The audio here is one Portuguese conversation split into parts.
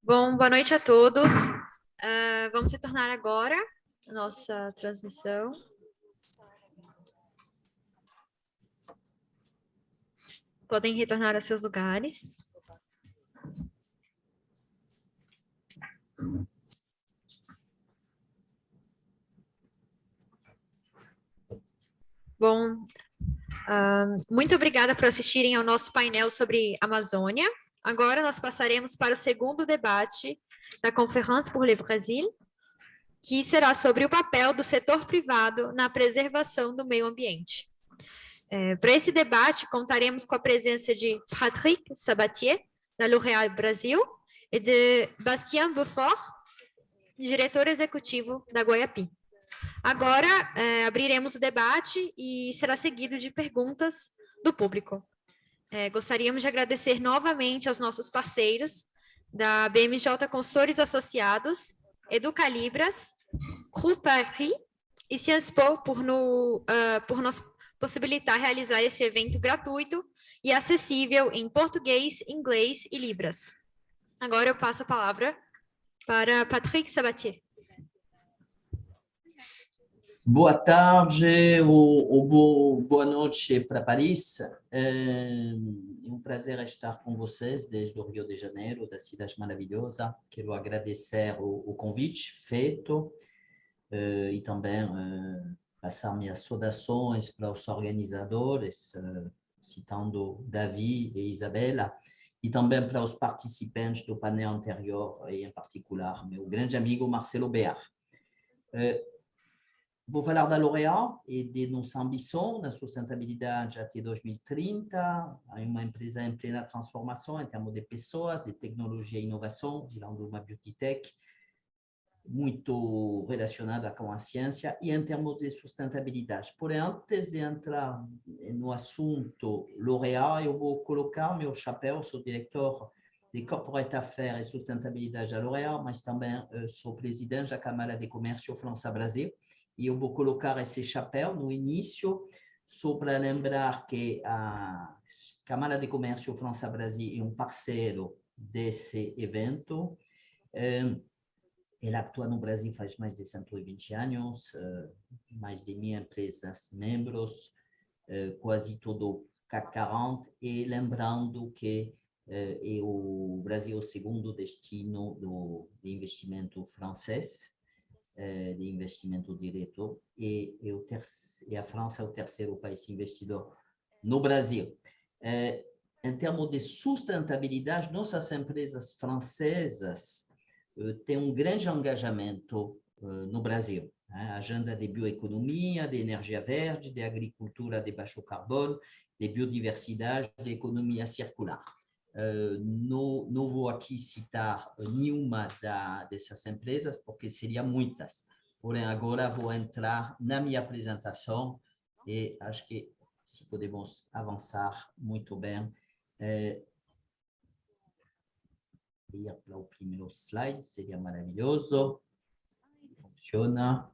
Bom, boa noite a todos. Vamos retornar agora a nossa transmissão. Podem retornar a seus lugares. Bom, muito obrigada por assistirem ao nosso painel sobre Amazônia. Agora nós passaremos para o segundo debate da Conférence pour le Brésil, que será sobre o papel do setor privado na preservação do meio ambiente. Para esse debate, contaremos com a presença de Patrick Sabatier, da L'Oréal Brasil, e de Bastien Beaufort, diretor executivo da Guaiapi. Agora, abriremos o debate e será seguido de perguntas do público. Gostaríamos de agradecer novamente aos nossos parceiros da BMJ Consultores Associados, Educalibras, Groupe Paris e Sciences Po por nos possibilitar realizar esse evento gratuito e acessível em português, inglês e libras. Agora eu passo a palavra para Patrick Sabatier. Boa tarde ou boa noite para Paris. É um prazer estar com vocês desde o Rio de Janeiro, da cidade maravilhosa. Quero agradecer o convite feito e também passar minhas saudações para os organizadores, citando Davi e Isabela, e também para os participantes do painel anterior, e em particular meu grande amigo Marcelo Bear. Vou falar da L'Oréal e de nossa ambição na sustentabilidade até 2030, é uma empresa em plena transformação em termos de pessoas, de tecnologia e inovação, virando uma beauty tech, muito relacionada com a ciência e em termos de sustentabilidade. Porém, antes de entrar no assunto L'Oréal, eu vou colocar meu chapéu, sou diretor de Corporate Affairs e Sustentabilidade da L'Oréal, mas também sou presidente da Câmara de Comércio França-Brasil, e eu vou colocar esse chapéu no início, só para lembrar que a Câmara de Comércio França-Brasil é um parceiro desse evento. Ela atua no Brasil faz mais de 120 anos, mais de 1.000 empresas membros, quase todo CAC 40, e lembrando que o Brasil é o segundo destino de investimento francês, de investimento direto, e a França é o terceiro país investidor no Brasil. Em termos de sustentabilidade, nossas empresas francesas têm um grande engajamento no Brasil. A agenda de bioeconomia, de energia verde, de agricultura de baixo carbono, de biodiversidade, de economia circular. Não vou aqui citar nenhuma dessas empresas, porque seriam muitas. Porém, agora vou entrar na minha apresentação e acho que se podemos avançar muito bem. Ir para o primeiro slide, seria maravilhoso. Funciona.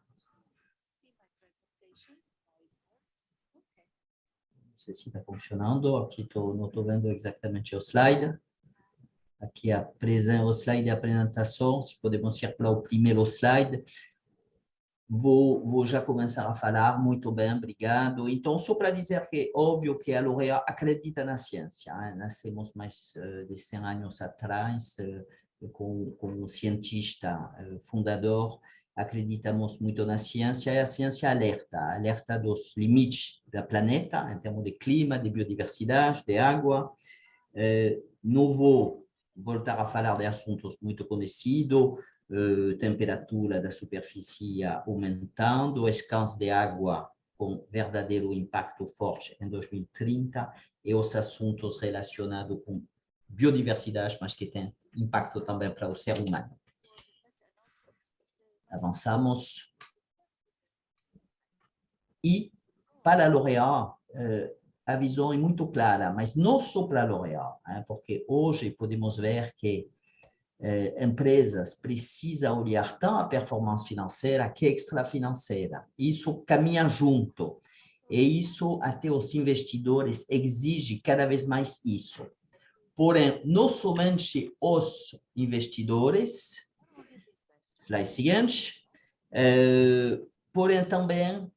sei se está funcionando. Aqui não estou vendo exatamente o slide. Aqui o slide de apresentação. Se podemos ir para o primeiro slide. Vou já começar a falar. Muito bem, obrigado. Então, só para dizer que é óbvio que a L'Oréal acredita na ciência. Nascemos mais de 100 anos atrás com um cientista fundador. Acreditamos muito na ciência e a ciência alerta dos limites do planeta em termos de clima, de biodiversidade, de água. Não vou voltar a falar de assuntos muito conhecidos, temperatura da superfície aumentando, escassez de água com verdadeiro impacto forte em 2030 e os assuntos relacionados com biodiversidade, mas que têm impacto também para o ser humano. Avançamos. E para a L'Oréal, a visão é muito clara, mas não só para a L'Oréal, porque hoje podemos ver que empresas precisam olhar tanto a performance financeira que extrafinanceira. Isso caminha junto. E isso até os investidores exigem cada vez mais isso. Porém, não somente os investidores, slide seguinte, porém também,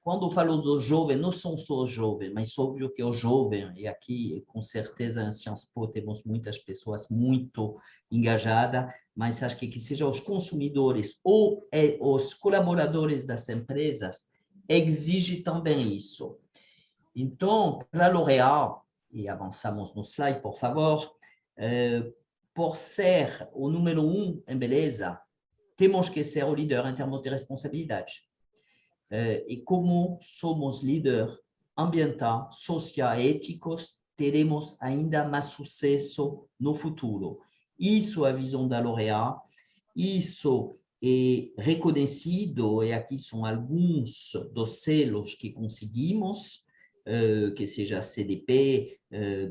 quando eu falo do jovem, não são só os jovens, mas óbvio que o jovem, e aqui com certeza em Sciences Po temos muitas pessoas muito engajadas, mas acho que sejam os consumidores ou os colaboradores das empresas, exigem também isso. Então, para a L'Oréal, e avançamos no slide, por favor, por ser o número 1 em beleza, temos que ser o líder em termos de responsabilidade. E como somos líderes ambiental, social e éticos, teremos ainda mais sucesso no futuro. Isso é a visão da L'Oréal, isso é reconhecido, e aqui são alguns dos selos que conseguimos, que seja CDP,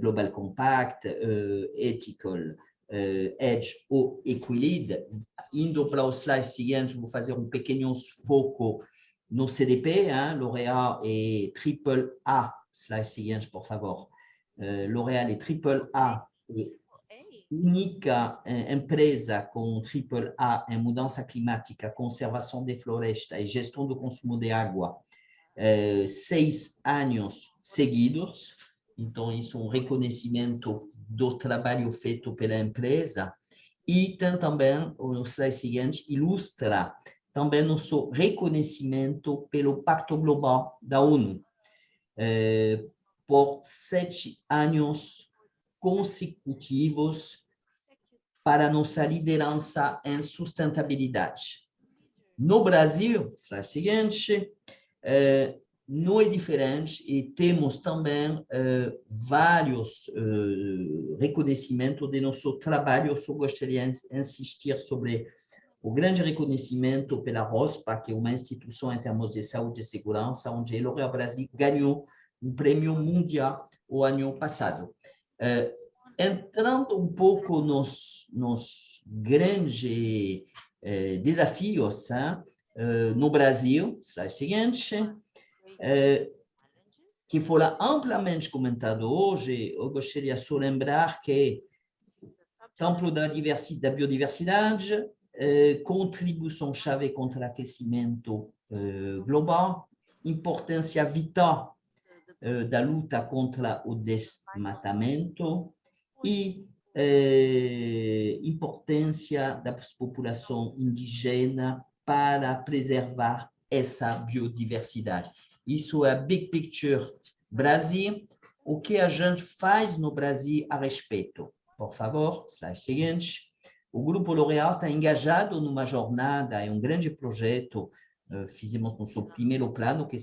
Global Compact, Ethical, Edge ou Equilid. Indo para o slide seguinte, vou fazer um pequeno foco no CDP, L'Oréal est triple A, slide seguinte, por favor. L'Oréal est triple A, única empresa com triple A em mudança climática, conservação de floresta e gestão do consumo de água, 6 anos seguidos. Então, isso é um reconhecimento do trabalho feito pela empresa. E tem também, o slide seguinte, ilustra também nosso reconhecimento pelo Pacto Global da ONU, por 7 anos consecutivos para nossa liderança em sustentabilidade. No Brasil, slide seguinte, não é diferente e temos também vários reconhecimentos de nosso trabalho. Eu só gostaria de insistir sobre o grande reconhecimento pela ROSPA, que é uma instituição em termos de saúde e segurança, onde a L'Oréal Brasil ganhou um prêmio mundial o ano passado. Entrando um pouco nos grandes desafios no Brasil, slide seguinte, que foram amplamente comentado hoje, eu gostaria só de lembrar que campo da biodiversidade, contribuição-chave contra o aquecimento global, importância vital da luta contra o desmatamento e importância da população indígena para preservar essa biodiversidade. Isso é a Big Picture Brasil. O que a gente faz no Brasil a respeito? Por favor, slide seguinte. O Grupo L'Oréal está engajado numa jornada, em um grande projeto. Fizemos nosso primeiro plano, que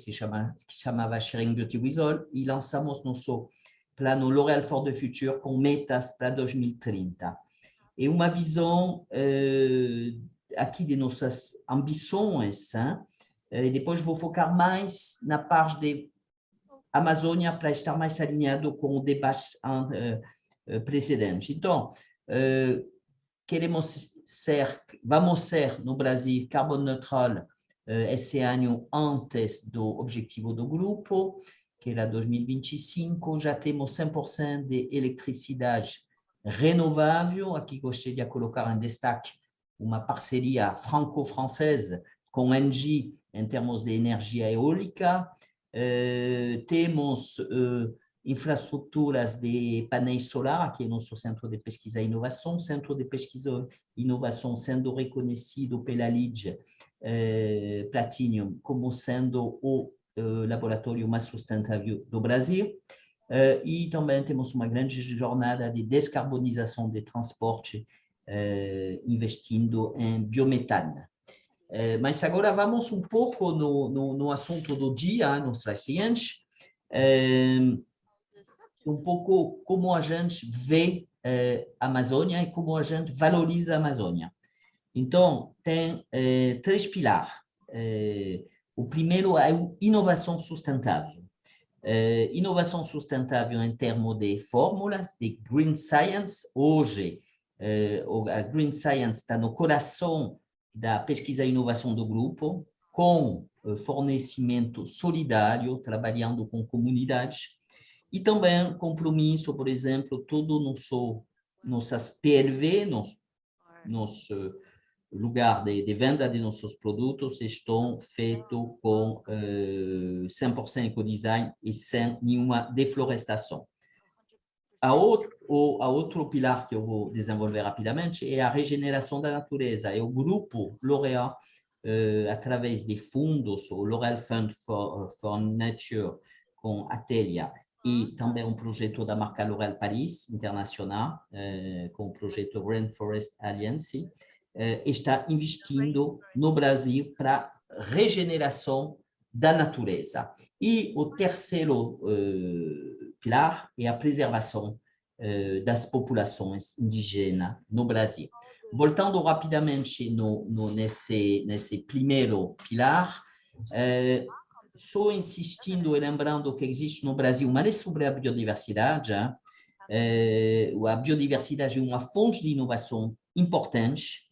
chamava Sharing Beauty with All, e lançamos nosso plano L'Oréal for the Future, com metas para 2030. É uma visão aqui de nossas ambições. Depois vou focar mais na parte de Amazônia para estar mais alinhado com o debate precedente. Então, vamos ser no Brasil carbon neutral esse ano antes do objetivo do grupo que era 2025, já temos 100% de eletricidade renovável. Aqui gostaria de colocar em destaque uma parceria franco-francesa com Engie em termos de energia eólica. Temos infraestruturas de painéis solar, aqui é nosso centro de pesquisa e inovação, centro de pesquisa e inovação sendo reconhecido pela LEED Platinum como sendo o laboratório mais sustentável do Brasil. E também temos uma grande jornada de descarbonização de transporte, investindo em biometano. Mas agora vamos um pouco no assunto do dia, no slide seguinte, um pouco como a gente vê a Amazônia e como a gente valoriza a Amazônia. Então, tem 3 pilares. O primeiro é a inovação sustentável. Inovação sustentável em termos de fórmulas, de Green Science. Hoje, a Green Science está no coração da pesquisa e inovação do grupo, com fornecimento solidário, trabalhando com comunidades, e também compromisso, por exemplo, todo nossas PLV, nosso lugar de venda de nossos produtos estão feitos com 100% ecodesign e sem nenhuma deflorestação. Outro pilar que eu vou desenvolver rapidamente é a regeneração da natureza. É o grupo L'Oréal, através de fundos, o L'Oréal Fund for Nature, com a Telia, e também um projeto da marca L'Oréal Paris Internacional, com o projeto Rainforest Alliance, está investindo no Brasil para regeneração da natureza. E o terceiro pilar é a preservação das populações indígenas no Brasil. Voltando rapidamente nesse primeiro pilar, só insistindo e lembrando que existe no Brasil uma lei sobre a biodiversidade. A biodiversidade é uma fonte de inovação importante.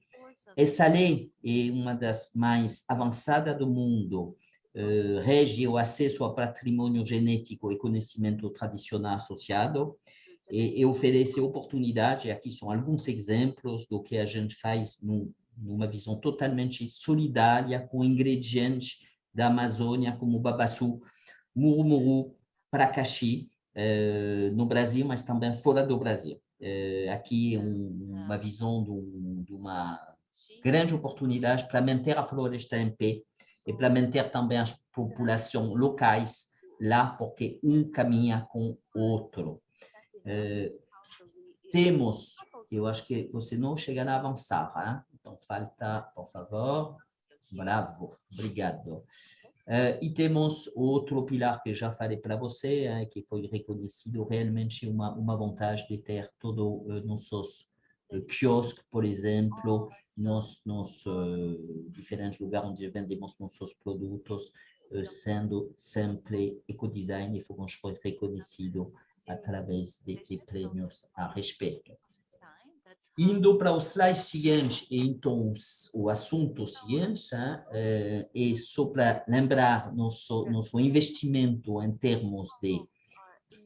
Essa lei é uma das mais avançadas do mundo, rege o acesso ao patrimônio genético e conhecimento tradicional associado, e oferece oportunidade. Aqui são alguns exemplos do que a gente faz numa visão totalmente solidária, com ingredientes da Amazônia, como babaçu, murumuru, pracaxi, no Brasil, mas também fora do Brasil. Aqui uma visão de uma grande oportunidade para manter a floresta em pé e para manter também as populações locais lá, porque um caminha com o outro. Temos, eu acho que você não chegará a avançar, hein? Então falta, por favor. Bravo, obrigado. E temos outro pilar que já falei para você, que foi reconhecido realmente uma vantagem de ter todos nossos quiosques, por exemplo, nos diferentes lugares onde vendemos nossos produtos, sendo sempre ecodesign, e fomos reconhecidos através de prêmios a respeito. Indo para o slide seguinte, então o assunto seguinte, é só para lembrar nosso investimento em termos de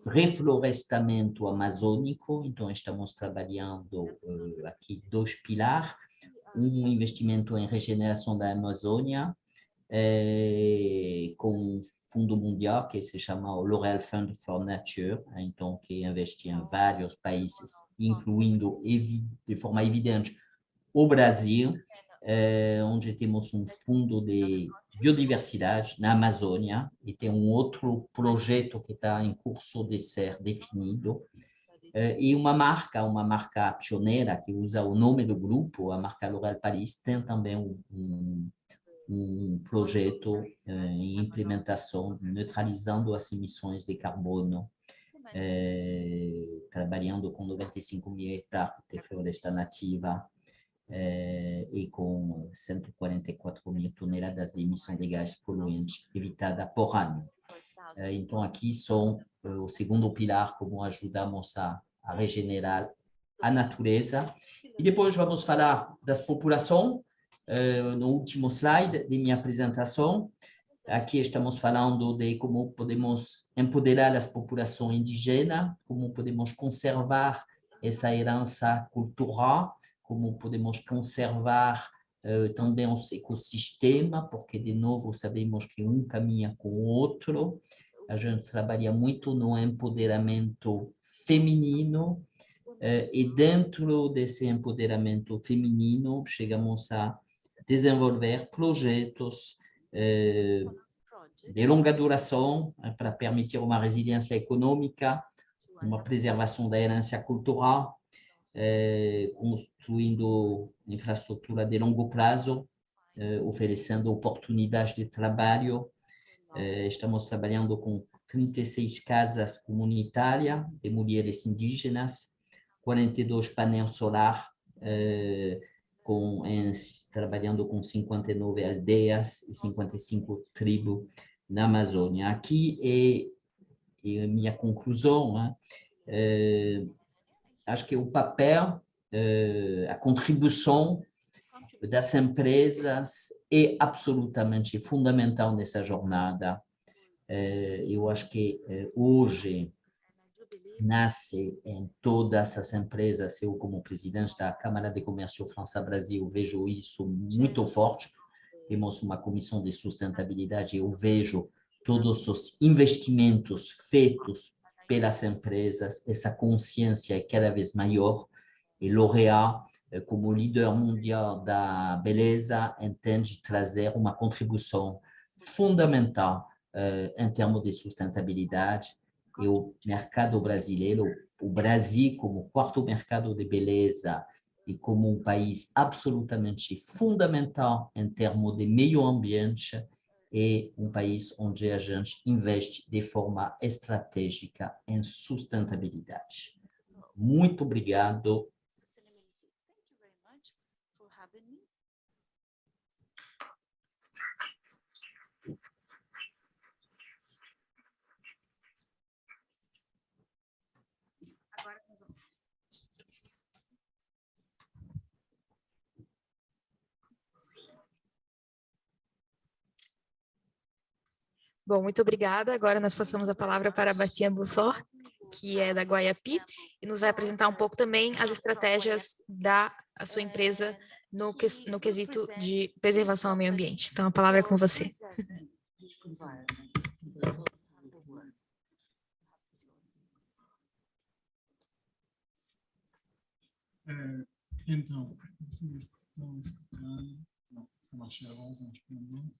reflorestamento amazônico. Então, estamos trabalhando aqui 2 pilares: um investimento em regeneração da Amazônia, com um fundo mundial que se chama o L'Oréal Fund for Nature, então que investe em vários países, incluindo de forma evidente o Brasil, onde temos um fundo de biodiversidade na Amazônia, e tem um outro projeto que está em curso de ser definido, e uma marca pioneira que usa o nome do grupo, a marca L'Oréal Paris, tem também um projeto em implementação, neutralizando as emissões de carbono, trabalhando com 95.000 hectares de floresta nativa e com 144.000 toneladas de emissão de gás poluente evitada por ano. Então, aqui são o segundo pilar, como ajudamos a regenerar a natureza. E depois vamos falar das populações, no último slide de minha apresentação. Aqui estamos falando de como podemos empoderar as populações indígenas, como podemos conservar essa herança cultural, como podemos conservar também os ecossistemas, porque, de novo, sabemos que um caminha com o outro. A gente trabalha muito no empoderamento feminino, e dentro desse empoderamento feminino, chegamos a desenvolver projetos de longa duração para permitir uma resiliência econômica, uma preservação da herança cultural, construindo infraestrutura de longo prazo, oferecendo oportunidades de trabalho. Estamos trabalhando com 36 casas comunitárias de mulheres indígenas, 42 painéis solares, trabalhando com 59 aldeias e 55 tribos na Amazônia. Aqui é a minha conclusão, né? Acho que o papel, a contribuição das empresas é absolutamente fundamental nessa jornada. Eu acho que hoje nasce em todas as empresas. Eu, como presidente da Câmara de Comércio França-Brasil, vejo isso muito forte. Temos uma comissão de sustentabilidade, eu vejo todos os investimentos feitos pelas empresas, essa consciência é cada vez maior, e L'Oréal, como líder mundial da beleza, entende trazer uma contribuição fundamental em termos de sustentabilidade. E o mercado brasileiro, o Brasil como quarto mercado de beleza e como um país absolutamente fundamental em termos de meio ambiente, é um país onde a gente investe de forma estratégica em sustentabilidade. Muito obrigado. Bom, muito obrigada. Agora nós passamos a palavra para Bastien Beaufort, que é da Guaiapi, e nos vai apresentar um pouco também as estratégias da sua empresa no quesito de preservação ao meio ambiente. Então, a palavra é com você. Então, vocês estão escutando? Não, ça marche avant, ça marche pas maintenant.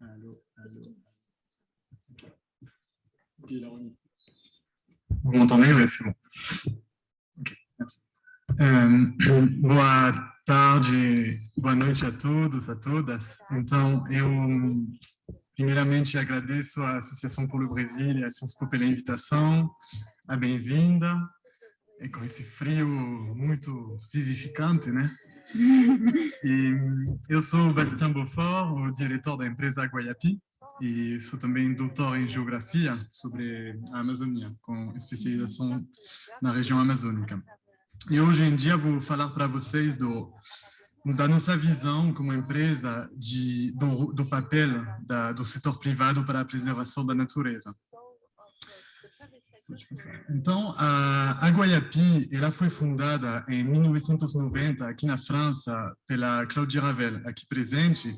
Allô, allô. Ok, là on y est. Vous m'entendez? Oui, c'est bon. Ok, merci. Boa tarde, boa noite a todos, a todas. Então, eu primeiramente agradeço à Associação Polo Brasil e à Ciensco pela invitação, a bem-vinda, e com esse frio muito vivificante, né? E eu sou Bastien Beaufort, o diretor da empresa Guaiapi, e sou também doutor em geografia sobre a Amazônia, com especialização na região amazônica. E hoje em dia vou falar para vocês da nossa visão como empresa do papel do setor privado para a preservação da natureza. Então, a Guaiapi, ela foi fundada em 1990, aqui na França, pela Claudie Ravel, aqui presente,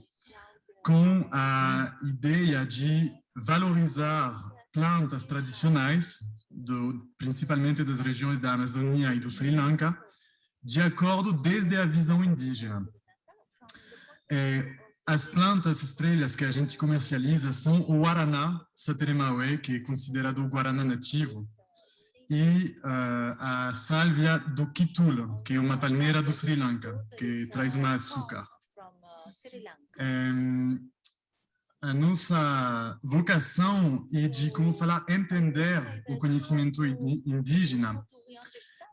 com a ideia de valorizar plantas tradicionais, principalmente das regiões da Amazônia e do Sri Lanka, de acordo desde a visão indígena. As plantas estrelas que a gente comercializa são o Guaraná Sateremaué, que é considerado o Guaraná nativo, e a sálvia do Kitul, que é uma palmeira do Sri Lanka, que traz um açúcar. A nossa vocação é de, como falar, entender o conhecimento indígena,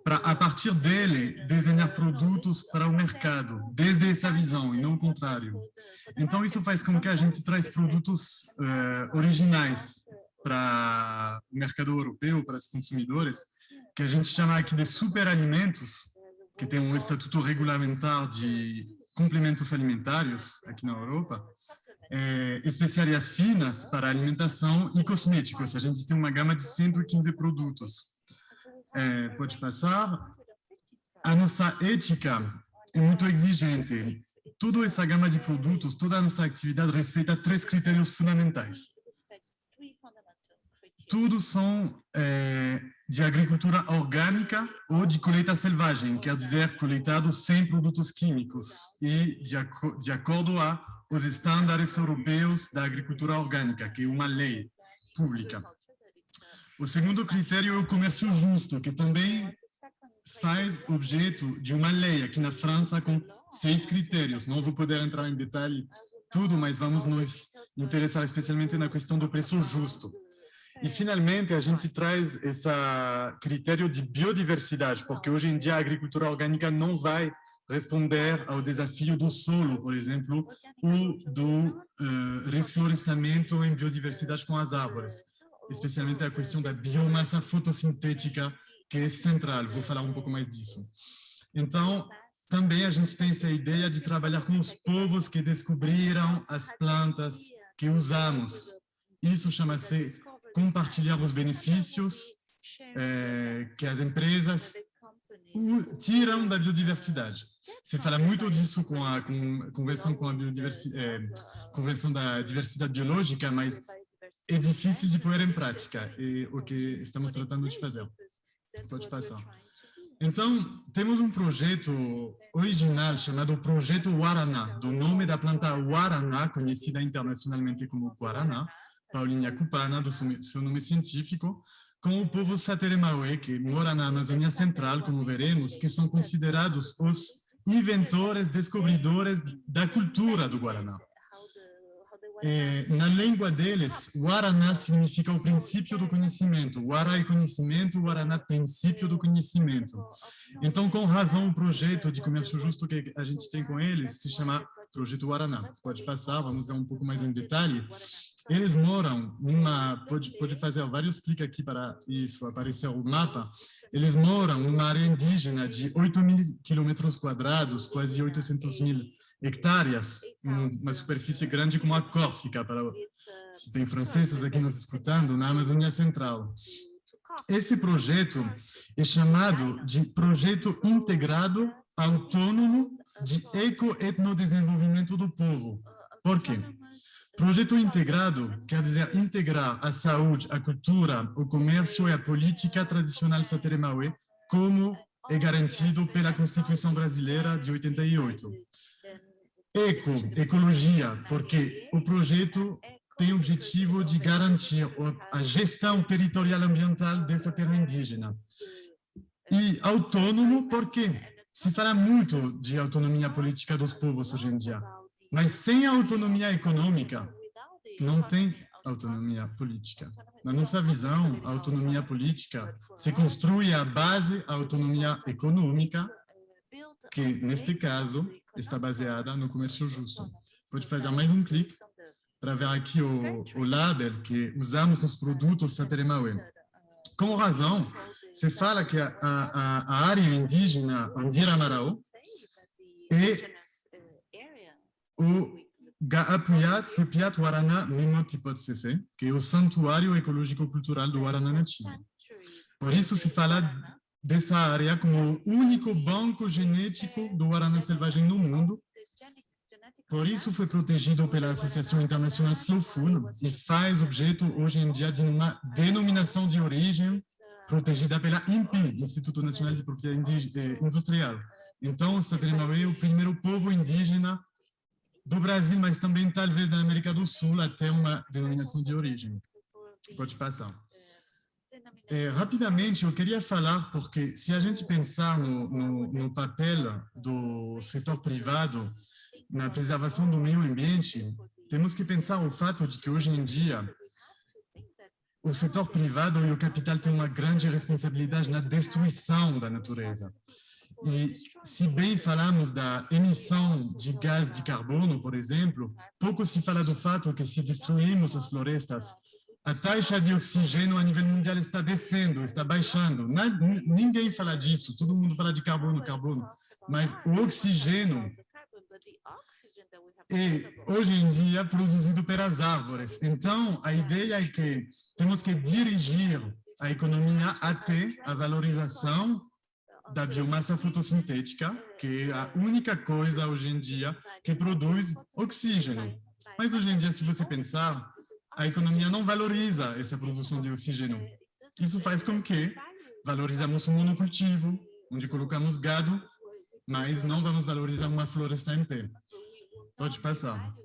para, a partir dele, desenhar produtos para o mercado, desde essa visão, e não o contrário. Então, isso faz com que a gente traz produtos originais para o mercado europeu, para os consumidores, que a gente chama aqui de superalimentos, que tem um estatuto regulamentar de complementos alimentares aqui na Europa, especiarias finas para alimentação e cosméticos. A gente tem uma gama de 115 produtos. Pode passar. A nossa ética é muito exigente. Toda essa gama de produtos, toda a nossa atividade respeita 3 critérios fundamentais. Todos são de agricultura orgânica ou de colheita selvagem, quer dizer, coletados sem produtos químicos e de acordo aos estándares europeus da agricultura orgânica, que é uma lei pública. O segundo critério é o comércio justo, que também faz objeto de uma lei aqui na França com 6 critérios. Não vou poder entrar em detalhe tudo, mas vamos nos interessar especialmente na questão do preço justo. E, finalmente, a gente traz esse critério de biodiversidade, porque hoje em dia a agricultura orgânica não vai responder ao desafio do solo, por exemplo, ou do reflorestamento em biodiversidade com as árvores, especialmente a questão da biomassa fotossintética, que é central. Vou falar um pouco mais disso. Então, também a gente tem essa ideia de trabalhar com os povos que descobriram as plantas que usamos. Isso chama-se compartilhar os benefícios que as empresas tiram da biodiversidade. Se fala muito disso com a Convenção da Diversidade Biológica, mas é difícil de pôr em prática, é o que estamos tratando de fazer. Pode passar. Então, temos um projeto original chamado Projeto Guaraná, do nome da planta Guaraná, conhecida internacionalmente como Guaraná, Paullinia cupana, do seu nome científico, com o povo Sateremauê, que mora na Amazônia Central, como veremos, que são considerados os inventores, descobridores da cultura do Guaraná. Na língua deles, Guaraná significa o princípio do conhecimento. Guará é conhecimento, Guaraná princípio do conhecimento. Então, com razão, o projeto de comércio justo que a gente tem com eles se chama Projeto Guaraná. Pode passar, vamos ver um pouco mais em detalhe. Eles moram numa... Pode fazer vários cliques aqui para isso, aparecer o mapa. Eles moram numa área indígena de 8.000 quilômetros quadrados, quase 800.000 hectares, uma superfície grande como a Córcega, para se tem franceses aqui nos escutando, na Amazônia Central. Esse projeto é chamado de Projeto Integrado Autônomo de Eco-Etnodesenvolvimento do Povo. Por quê? Projeto integrado quer dizer integrar a saúde, a cultura, o comércio e a política tradicional Sateremauê, como é garantido pela Constituição Brasileira de 88. Ecologia, porque o projeto tem o objetivo de garantir a gestão territorial ambiental dessa terra indígena. E autônomo, porque se fala muito de autonomia política dos povos hoje em dia, mas sem a autonomia econômica, não tem autonomia política. Na nossa visão, a autonomia política se construi à base da autonomia econômica, que, neste caso, está baseada no comércio justo. Pode fazer mais um clique para ver aqui o label que usamos nos produtos Sateremauê. Com razão, se fala que a área indígena Andira-Marau é o Gaapuiat Guaraná Mimotipot-Cc, que é o Santuário Ecológico Cultural do Guaraná Nativo. Por isso se fala dessa área como o único banco genético do Guaraná selvagem no mundo. Por isso foi protegido pela Associação Internacional Slow Food e faz objeto hoje em dia de uma denominação de origem protegida pela INPI, Instituto Nacional de Propriedade Industrial. Então, o Sateremauê é o primeiro povo indígena do Brasil, mas também talvez da América do Sul, até uma denominação de origem. Pode passar. Rapidamente, eu queria falar, porque se a gente pensar no papel do setor privado na preservação do meio ambiente, temos que pensar o fato de que hoje em dia o setor privado e o capital têm uma grande responsabilidade na destruição da natureza. E, se bem falamos da emissão de gás de carbono, por exemplo, pouco se fala do fato que, se destruímos as florestas, a taxa de oxigênio a nível mundial está descendo, está baixando. Ninguém fala disso, todo mundo fala de carbono, mas o oxigênio e hoje em dia produzido pelas árvores. Então, a ideia é que temos que dirigir a economia até a valorização da biomassa fotossintética, que é a única coisa hoje em dia que produz oxígeno. Mas hoje em dia, se você pensar, a economia não valoriza essa produção de oxígeno. Isso faz com que valorizamos um monocultivo, onde colocamos gado, mas não vamos valorizar uma floresta em pé. Pode passar.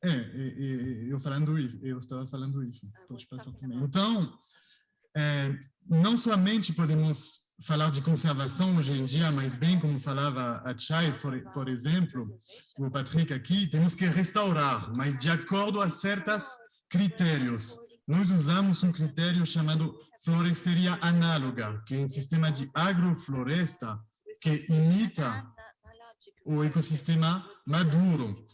Eu estava falando isso. Pode passar também. Então, não somente podemos falar de conservação hoje em dia, mas bem como falava a Chay, por exemplo, o Patrick aqui, temos que restaurar, mas de acordo a certos critérios. Nós usamos um critério chamado floresteria análoga, que é um sistema de agrofloresta que imita o ecossistema maduro.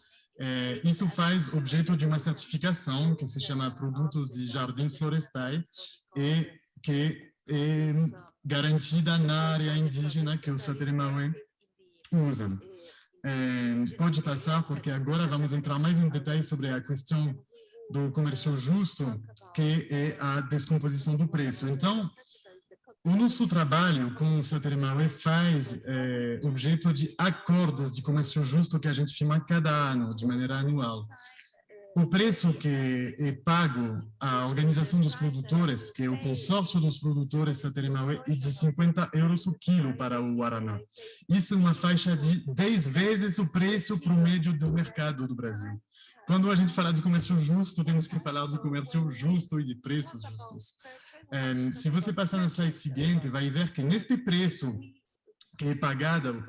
Isso faz objeto de uma certificação que se chama Produtos de Jardins Florestais e que é garantida na área indígena que o Sateremaué usa. Pode passar, porque agora vamos entrar mais em detalhes sobre a questão do comércio justo, que é a descomposição do preço. Então, o nosso trabalho com o Sateremaué faz objeto de acordos de comércio justo que a gente firma cada ano, de maneira anual. O preço que é pago à organização dos produtores, que é o consórcio dos produtores Sateremaué, é de 50 euros o quilo para o guaraná. Isso é uma faixa de 10 vezes o preço promédio do mercado do Brasil. Quando a gente fala de comércio justo, temos que falar de comércio justo e de preços justos. Se você passar na slide seguinte, vai ver que neste preço que é pagado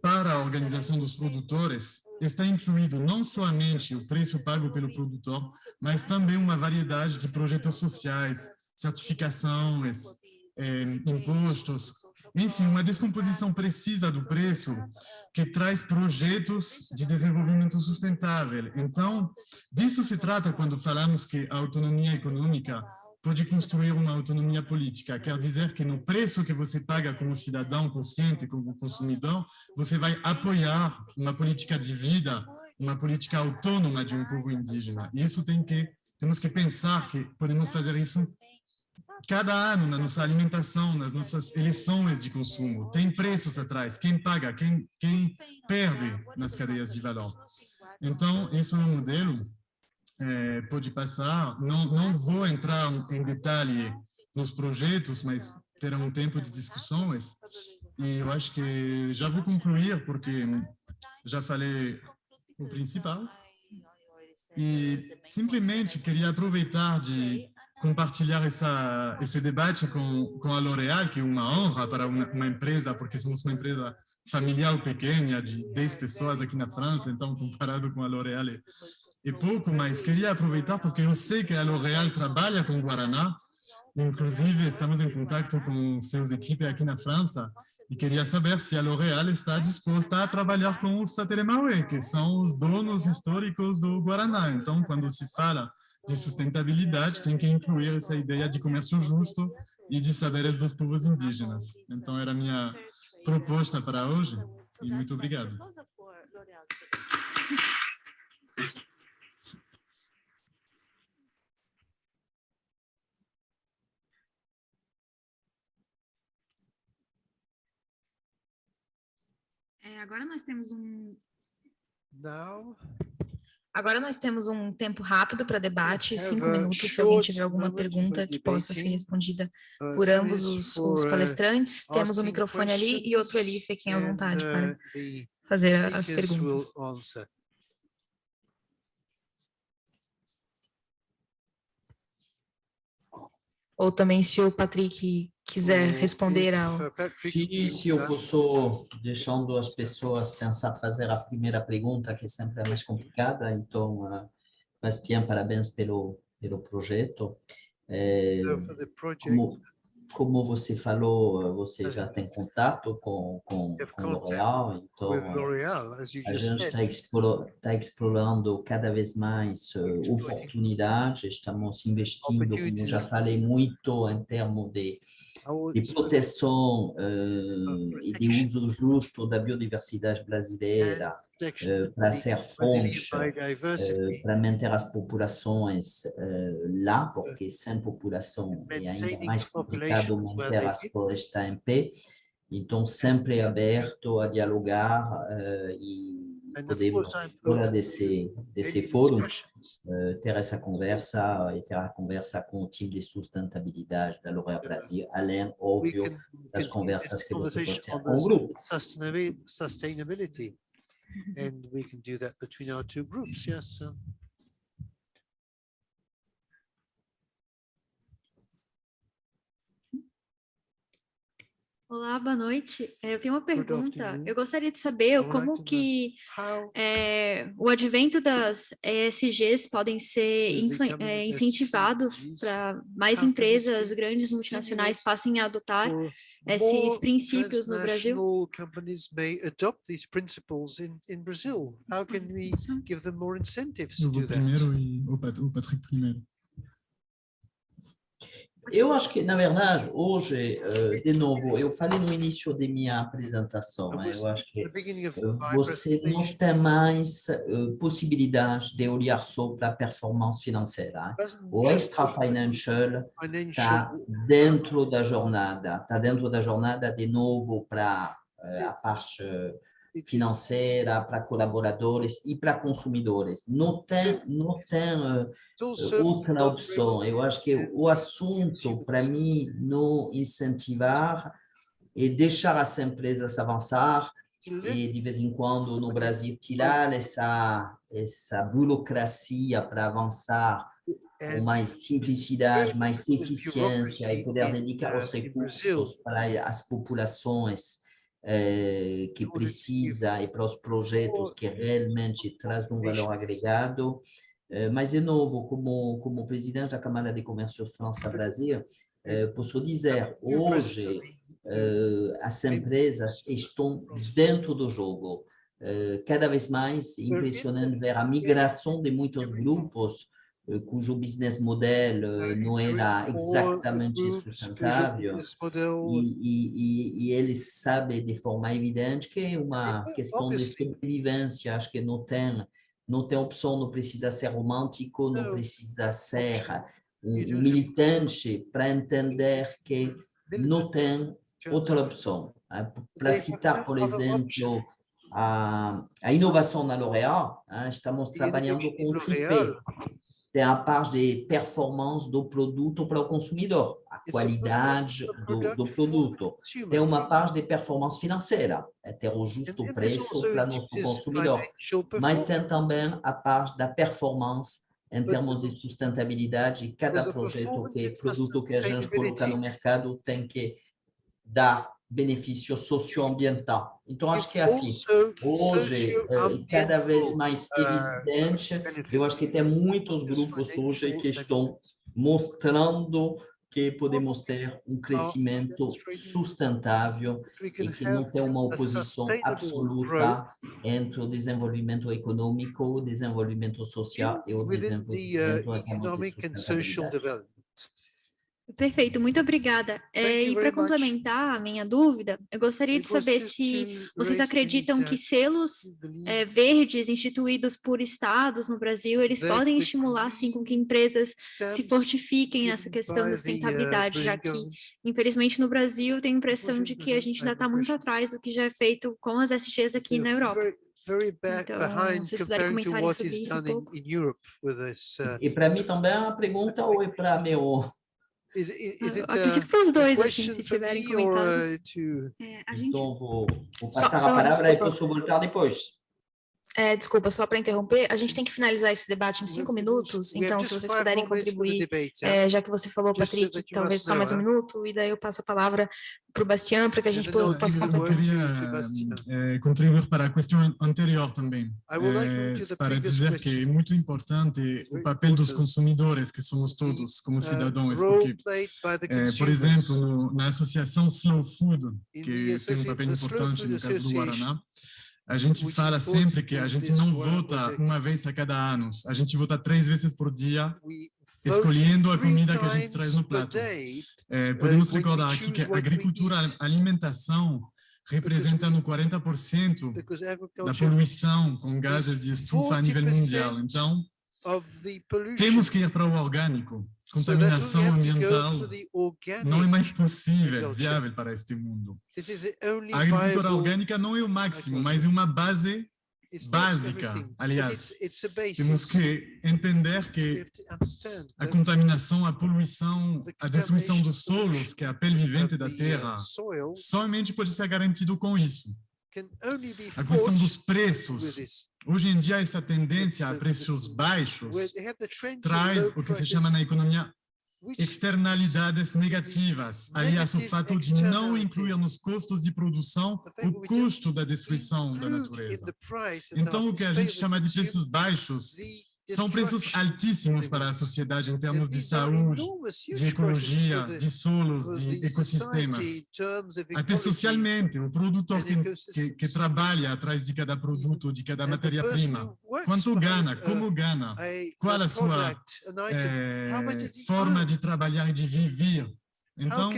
para a organização dos produtores, está incluído não somente o preço pago pelo produtor, mas também uma variedade de projetos sociais, certificações, impostos, enfim, uma descomposição precisa do preço que traz projetos de desenvolvimento sustentável. Então, disso se trata quando falamos que a autonomia econômica pode construir uma autonomia política. Quer dizer que no preço que você paga como cidadão consciente, como consumidor, você vai apoiar uma política de vida, uma política autônoma de um povo indígena. E isso temos que pensar que podemos fazer isso cada ano na nossa alimentação, nas nossas eleições de consumo. Tem preços atrás, quem paga, quem perde nas cadeias de valor. Então, esse é um modelo. Pode passar, não vou entrar em detalhe nos projetos, mas terá um tempo de discussões, e eu acho que já vou concluir, porque já falei o principal, e simplesmente queria aproveitar de compartilhar esse debate com a L'Oréal, que é uma honra para uma empresa, porque somos uma empresa familiar pequena, de 10 pessoas aqui na França, então comparado com a L'Oréal é pouco, mas queria aproveitar porque eu sei que a L'Oréal trabalha com Guaraná, inclusive estamos em contato com seus equipes aqui na França, e queria saber se a L'Oréal está disposta a trabalhar com os Sateremaué, que são os donos históricos do Guaraná. Então, quando se fala de sustentabilidade, tem que incluir essa ideia de comércio justo e de saberes dos povos indígenas. Então, era a minha proposta para hoje, e muito obrigado. Agora nós temos um tempo rápido para debate, 5 minutos, se alguém tiver alguma pergunta que possa ser respondida por ambos os palestrantes. Temos um microfone ali e outro ali, fiquem à vontade para fazer as perguntas. Ou também, se o Patrick quiser responder ao... Se eu posso, deixando as pessoas pensar, fazer a primeira pergunta, que sempre é mais complicada. Então, Bastien, parabéns pelo projeto. como você falou, você já tem contato com L'Oréal, então a gente está explorando cada vez mais oportunidades, estamos investindo, como já falei, muito em termos de proteção e de uso justo da biodiversidade brasileira para ser fonte, para manter as populações lá, porque sem população é ainda mais complicado manter as florestas em pé. Então, sempre aberto a dialogar e podemos, fora desse fórum, ter essa conversa e ter a conversa com o time de sustentabilidade da L'Oréal Brasil, além, óbvio, das conversas que você pode ter com o grupo. And we can do that between our two groups, yes. Olá, boa noite. Eu tenho uma pergunta. Eu gostaria de saber como que o advento das ESGs podem ser incentivados para mais empresas, grandes multinacionais passem a adotar esses princípios no Brasil. Companies may adopt these principles in Brazil. How can we give them more incentives to Eu vou do that? primeiro e o Patrick primeiro. Eu acho que, na verdade, hoje, de novo, eu falei no início de minha apresentação, eu acho que você não tem mais possibilidade de olhar só para a performance financeira. O extra-financial está dentro da jornada, de novo para a parte financeira, para colaboradores e para consumidores. Não tem outra opção. Eu acho que o assunto, para mim, não incentivar e deixar as empresas avançar e, de vez em quando, no Brasil, tirar essa burocracia para avançar com mais simplicidade, mais eficiência e poder dedicar os recursos para as populações que precisa e para os projetos que realmente trazem um valor agregado. Mas, de novo, como presidente da Câmara de Comércio França-Brasil, posso dizer, hoje, as empresas estão dentro do jogo. Cada vez mais, impressionante ver a migração de muitos grupos cujo business model não era exatamente sustentável, e eles sabem de forma evidente que é uma questão de sobrevivência. Acho que não tem opção, não precisa ser romântico, não precisa ser um militante para entender que não tem outra opção. Para citar, por exemplo, a inovação na L'Oréal, estamos trabalhando com o tripé. Tem a parte de performance do produto para o consumidor, a qualidade do produto. Tem uma parte de performance financeira, ter o justo preço para nosso consumidor. Mas tem também a parte da performance em termos de sustentabilidade. E cada produto que a gente coloca no mercado tem que dar benefício socioambiental. Então, acho que é assim. Hoje, cada vez mais evidente, eu acho que tem muitos grupos hoje que estão mostrando que podemos ter um crescimento sustentável e que não tem uma oposição absoluta entre o desenvolvimento econômico, o desenvolvimento social e o desenvolvimento econômico e sustentabilidade. Perfeito, muito obrigada. E para complementar a minha dúvida, eu gostaria de saber se vocês acreditam que selos verdes instituídos por estados no Brasil, eles podem estimular, assim, com que empresas se fortifiquem nessa questão da sustentabilidade, já que, infelizmente, no Brasil, tenho a impressão de que a gente ainda está muito atrás do que já é feito com as SGs aqui na Europa. Então, se vocês puderem comentar sobre isso um pouco. E para mim também é uma pergunta ou é para meu... Acredito para os dois, assim, se tiverem comentários. Então, vou passar a palavra e posso voltar depois. Desculpa, só para interromper, a gente tem que finalizar esse debate em 5 minutos, então se vocês puderem contribuir, já que você falou, Patrick, talvez só mais um minuto, e daí eu passo a palavra para o Bastian, para que a gente possa completar. Eu queria contribuir para a questão anterior também, para dizer que é muito importante o papel dos consumidores, que somos todos, como cidadãos, porque, por exemplo, na associação Slow Food, que tem um papel importante no caso do Guaraná, a gente fala sempre que a gente não vota uma vez a cada ano, a gente vota 3 vezes por dia, escolhendo a comida que a gente traz no prato. Podemos recordar aqui que a agricultura, a alimentação, representa no 40% da poluição com gases de estufa a nível mundial. Então, temos que ir para o orgânico. Contaminação ambiental não é mais possível, viável para este mundo. A agricultura orgânica não é o máximo, mas é uma base básica. Aliás, temos que entender que a contaminação, a poluição, a destruição dos solos, que é a pele vivente da terra, somente pode ser garantido com isso. A questão dos preços. Hoje em dia, essa tendência a preços baixos traz o que se chama na economia externalidades negativas, aliás, o fato de não incluir nos custos de produção o custo da destruição da natureza. Então, o que a gente chama de preços baixos são preços altíssimos para a sociedade em termos de saúde, de ecologia, de solos, de ecossistemas. Até socialmente, o produtor que trabalha atrás de cada produto, de cada matéria-prima, quanto ganha, como ganha, qual a sua forma de trabalhar e de viver. Então,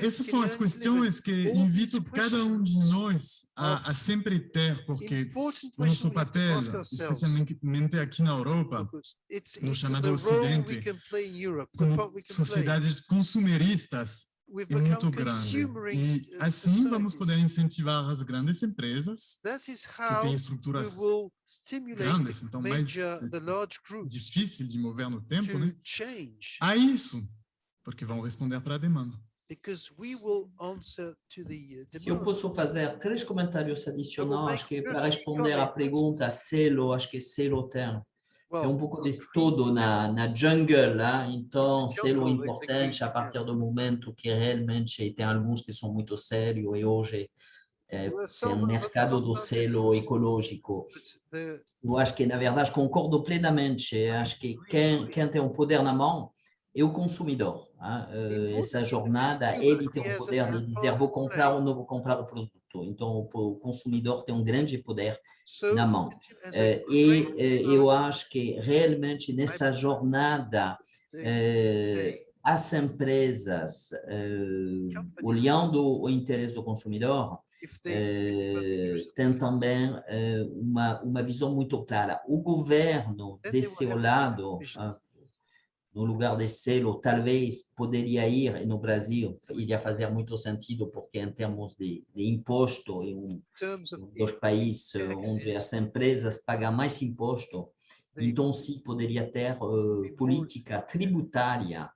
essas são as questões que invito cada um de nós a sempre ter, porque o nosso papel, especialmente aqui na Europa, no chamado Ocidente, como sociedades consumeristas, é muito grande. E assim vamos poder incentivar as grandes empresas, que têm estruturas grandes, então mais difícil de mover no tempo, né? A isso. Porque vão responder para a demanda. Se eu posso fazer 3 comentários adicionais, acho que para responder à pergunta, selo, acho que selo tem um pouco de tudo na jungle, então selo importante a partir do momento que realmente tem alguns que são muito sérios e hoje tem um mercado do selo ecológico. Eu acho que, na verdade, concordo plenamente, acho que quem tem o poder na mão é o consumidor. Essa jornada, ele tem o poder de dizer vou comprar ou não vou comprar o produto. Então, o consumidor tem um grande poder na mão. E eu acho que, realmente, nessa jornada, as empresas, olhando o interesse do consumidor, tem também uma visão muito clara. O governo, desse lado, no lugar de selo, talvez poderia ir, e no Brasil iria fazer muito sentido, porque em termos de imposto, é um dos países onde as empresas pagam mais imposto, então sim poderia ter política tributária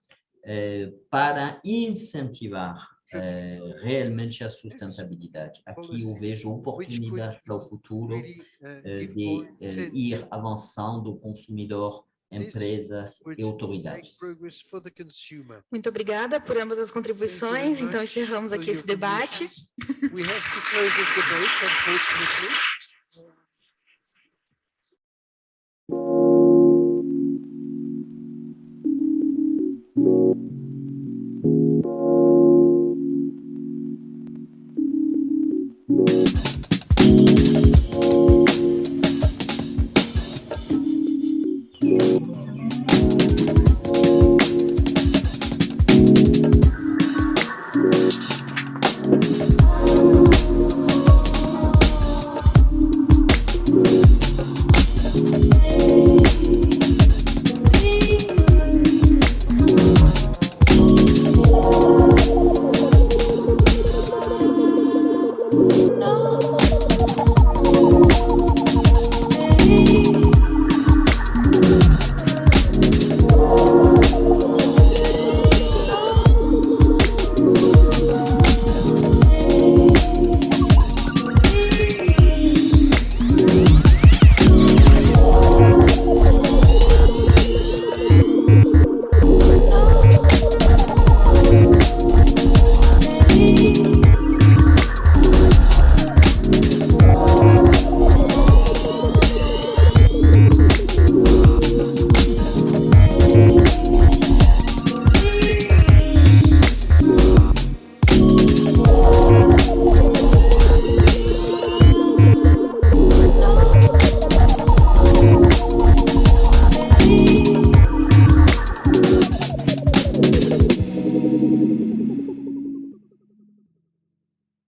para incentivar realmente a sustentabilidade. Aqui eu vejo oportunidade para o futuro de ir avançando o consumidor, empresas e autoridades. Muito obrigada por ambas as contribuições. Então, encerramos aqui esse debate.